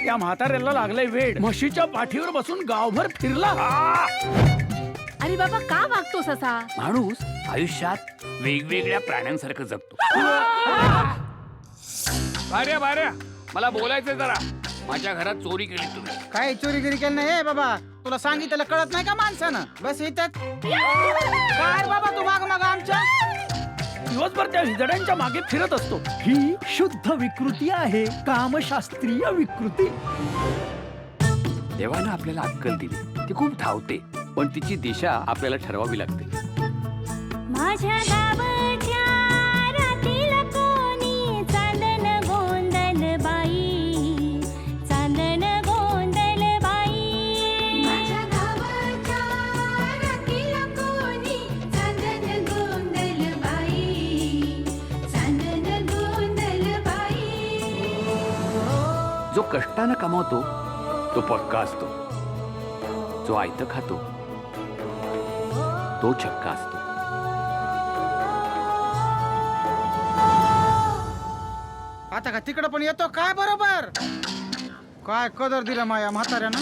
या म्हाताऱ्याला लागलंय वेड. म्हशीच्या पाठीवर बसून गावभर फिरला. अरे बाबा का वागतोस असा? माणूस आयुष्यात वेगवेगळ्या प्राण्यांसारखं जगतो. भार्या भार्या, मला बोलायचंय जरा. माझ्या घरात चोरी केली तुम्ही. काय चोरीगिरी केलं नाही बाबा? तुला सांगितलं कळत नाही का माणसानं? बस इथं काय बाबा तू माग माग आमच्या दिवसभर त्या हिजड्यांच्या मागे फिरत असतो. ही शुद्ध विकृती आहे, कामशास्त्रीय विकृती. देवानं आपल्याला अक्कल दिली, ती खूप धावते, पण तिची दिशा आपल्याला ठरवावी लागते. माझ्या गावच्या रातीला कोणी चांदन गोंधल बाई, चांदन गोंधल बाई. माझ्या गावच्या रातीला कोणी चांदन गोंधल बाई, चांदन गोंधल बाई. जो कष्टानं कमावतो तो पक्का असतो, जो आयतं खातो तो छक्का असतो. आता का तिकडं पण येतो काय बरोबर? काय कदर दिला माया म्हाताऱ्यानं.